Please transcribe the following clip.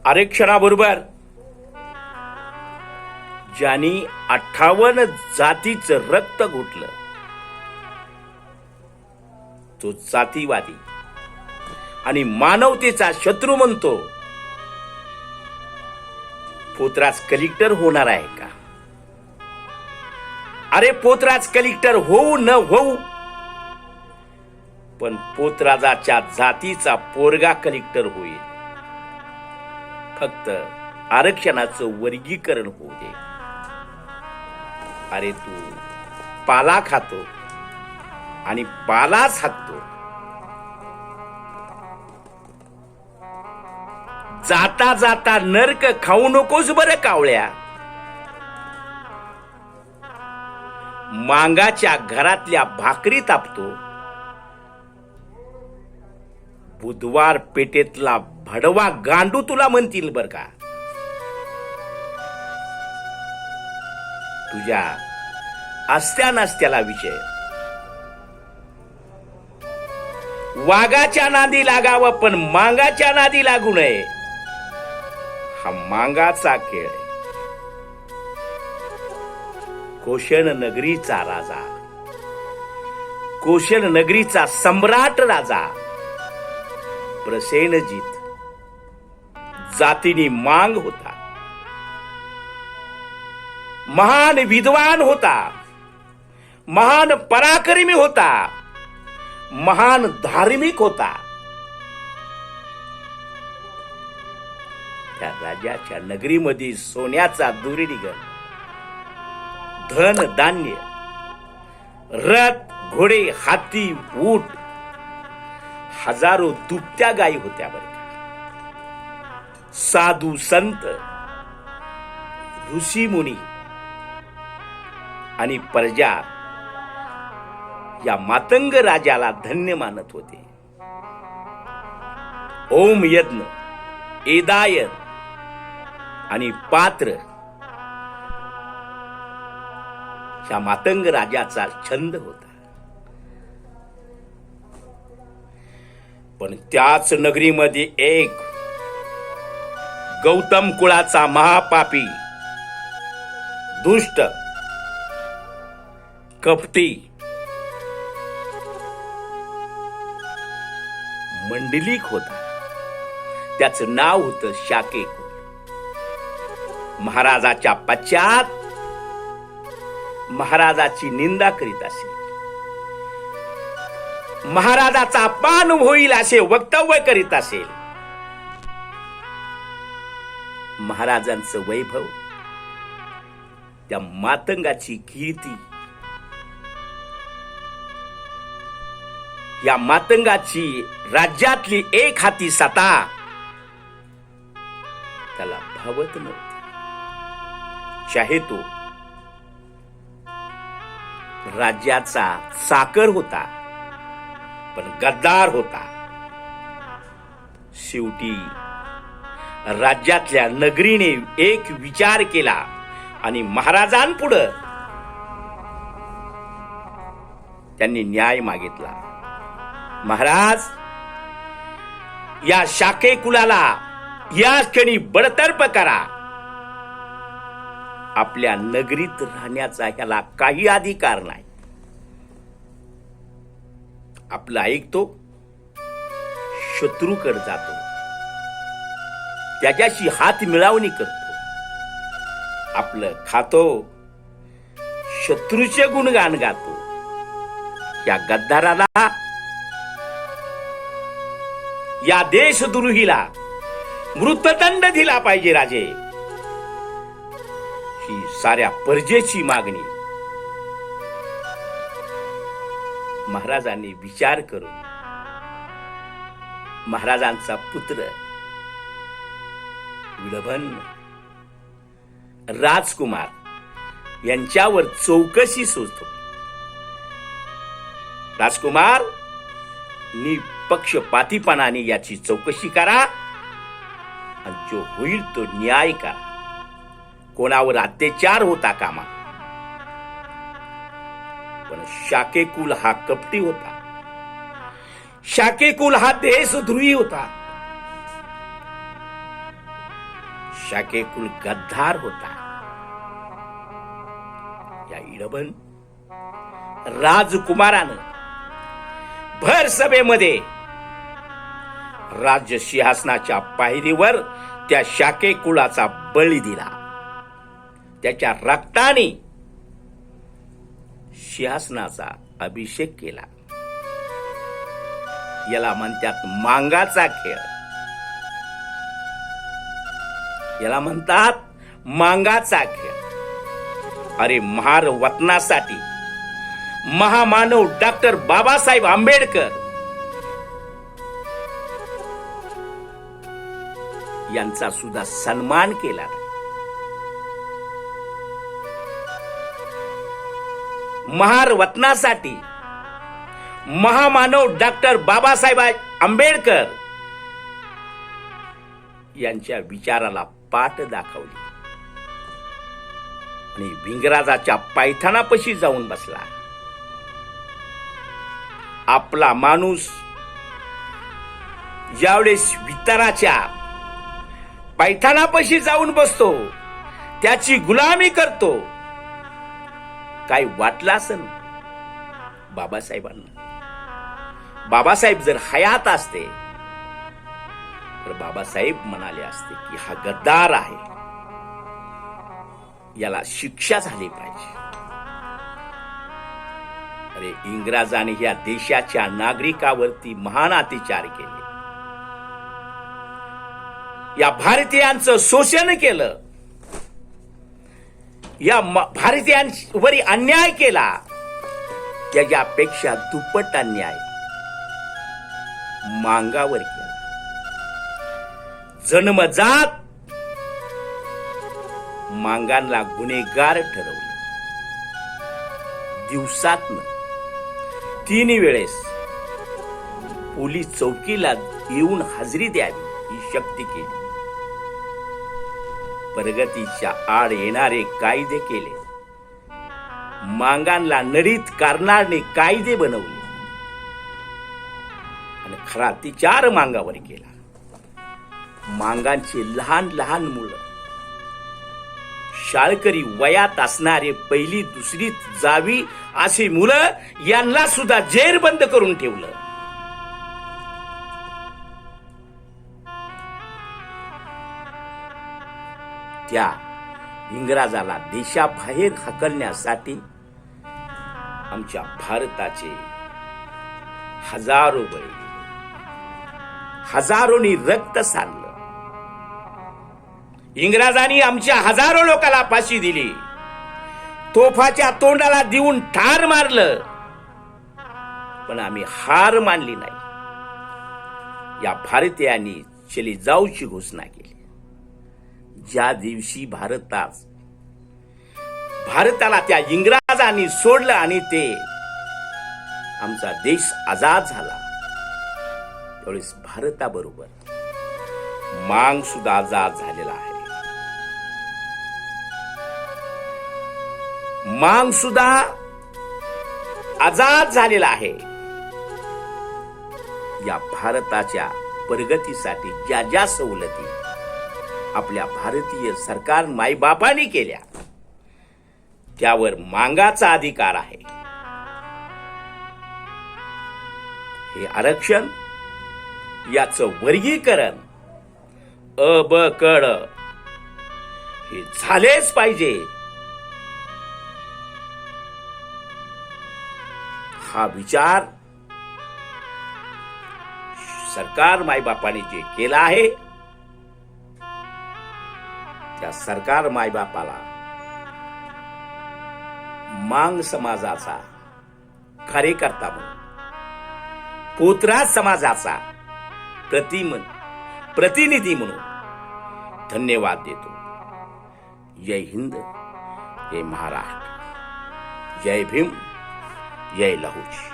आरक्षणाबरोबर ज्यांनी 58 जातीचं रक्त घोटलं तो जातीवादी आणि मानवतेचा शत्रू म्हणतो पोतराज कलेक्टर होणार आहे का? अरे पोतराज कलेक्टर होऊ न होऊ पण पोतराजाच्या जातीचा पोरगा कलेक्टर होईल. फक्त आरक्षणाचं वर्गीकरण होऊ दे. अरे तू पाला खातो आणि पालाच हाकतो. जाता जाता नरक खाऊ नकोस बरं कावळ्या. मांगाच्या घरातल्या भाकरी तापतो. बुधवार पेठेतला भडवा गांडू तुला म्हणतील बर का. तुझ्या असत्या नसत्याला विषय. वाघाच्या नादी लागावं पण मांगाच्या नादी लागू नये. हा मांगाचा खेळ आहे. कोशल नगरीचा राजा, कोशल नगरीचा सम्राट राजा प्रसेनजीत जातीने मांग होता. महान विद्वान होता, महान पराक्रमी होता, महान धार्मिक होता. त्या राजाच्या नगरीमध्ये सोन्याचा दुर्निगन, धन धान्य, रथ घोडे हाती ऊट, हजारो दुभत्या गायी होत्या बरं का. साधू संत ऋषी मुनी आणि प्रजा या मातंग राजाला धन्य मानत होते. ओम यज्ञ, एदायन आणि पात्र या मातंग राजाचा छंद होता. पण त्याच नगरीमध्ये एक गौतम कुळाचा महापापी, दुष्ट, कपटी, मंडलिक होता. त्याचं नाव होतं शाकेकुल. महाराजाच्या पश्चात महाराजाची निंदा करीत असे, महाराजाचा अपमान होईल असे वक्तव्य करीत असेल. महाराजांचं वैभव, त्या मातंगाची कीर्ती, या मातंगाची राज्यातली एक हाती सत्ता त्याला भावत नव्हती. चाहे तो राज्याचा चाकर होता पण गद्दार होता. शेवटी राज्यातल्या नगरीने एक विचार केला आणि महाराजांपुढे त्यांनी न्याय मागितला. महाराज, या शाके कुलाला या क्षणी बडतर्फ करा. आपल्या नगरीत राहण्याचा ह्याला काही अधिकार नाही. आपलं ऐकतो, शत्रूकडे जातो, त्याच्याशी हात मिळवणी करतो, आपलं खातो, शत्रूचे गुणगान गातो. या गद्दाराला, या देशद्रोहीला मृत्युदंड दिला पाहिजे राजे. ही साऱ्या प्रजेची मागणी. महाराजांनी विचार करून महाराजांचा पुत्र विलंबन राजकुमार यांच्यावर चौकशी सुचतो. राजकुमार, निपक्षपातीपणाने याची चौकशी करा आणि जो होईल तो न्याय करा. कोणावर अत्याचार होता कामा. पण शाकेकुल हा कपटी होता. शाकेकुल हा देशद्रोही होता. शाकेकुल गद्दार होता. या इडबन राजकुमारानं भर सभेमध्ये राज्य सिंहासनाच्या पायरीवर त्या शाकेकुलाचा बळी दिला. त्याच्या रक्ताने सिंहासनाचा अभिषेक केला. याला म्हणतात मांगाचा खेळ. याला म्हणतात मांगाचा खेळ. अरे महार वतनासाठी महामानव डॉक्टर बाबासाहेब आंबेडकर यांचा सुद्धा सन्मान केला. महार वतनासाठी महामानव डॉक्टर बाबासाहेब आंबेडकर यांच्या विचाराला पाठ दाखवली आणि विंगराजाच्या पायथाणापाशी जाऊन बसला. आपला माणूस ज्यावेळेस विताराच्या पायथाणापाशी जाऊन बसतो, त्याची गुलामी करतो, काय वाटलं असेल बाबासाहेबांना? बाबासाहेब जर हयात असते तर बाबासाहेब म्हणाले असते की हा गद्दार आहे, याला शिक्षा झाली पाहिजे. अरे इंग्रजांनी या देशाच्या नागरिकावरती महान अत्याचार केले. या भारतीयांचं शोषण केलं. या भारतीयांवरी अन्याय केला. त्याच्यापेक्षा दुप्पट अन्याय मांगावर केला. जन्मजात मांगांना गुन्हेगार ठरवलं. दिवसातनं 3 वेळेस पोलीस चौकीला येऊन हजेरी द्यावी ही शक्ती केली. प्रगतीच्या आड येणारे कायदे केले. मांगांना नडीत करणारे कायदे बनवले आणि खरा अत्याचार मांगावर केला. मांगांचे लहान लहान मुलं, शाळकरी वयात असणारे, 1ली 2रीत जावी अशी मुलं, यांना सुद्धा जेरबंद करून ठेवलं. त्या इंग्रजाला देशाबाहेर हाकलण्यासाठी आमच्या भारताचे हजारो बळी, हजारोनी रक्त सांडलं. इंग्रजांनी आमच्या हजारो लोकांना फाशी दिली. तोफाच्या तोंडाला देऊन ठार मारलं, पण आम्ही हार मानली नाही. या भारतीयांनी चली जाऊची घोषणा केली. ज्या दिवशी भारताला त्या इंग्रजांनी सोडलं आणि ते आमचा देश आजाद झाला, त्यावेळेस भारताबरोबर मांग सुद्धा आजाद झालेला आहे. मांग सुद्धा आजाद झालेला आहे. या भारताच्या प्रगतीसाठी ज्या ज्या सवलती आपल्या भारतीय सरकार मायबापांनी केल्या, त्यावर मांगाचा अधिकार आहे. हे आरक्षण, याचं वर्गीकरण अ ब कड हे झालेच पाहिजे. हा विचार सरकार मायबापाने जे केला आहे, त्या सरकार मायबापाला मांग समाजाचा कार्यकर्ता म्हणून, पोतराज समाजाचा प्रतिनिधी म्हणून धन्यवाद देतो. जय हिंद, जय महाराष्ट्र, जय भीम, जय लहुजी.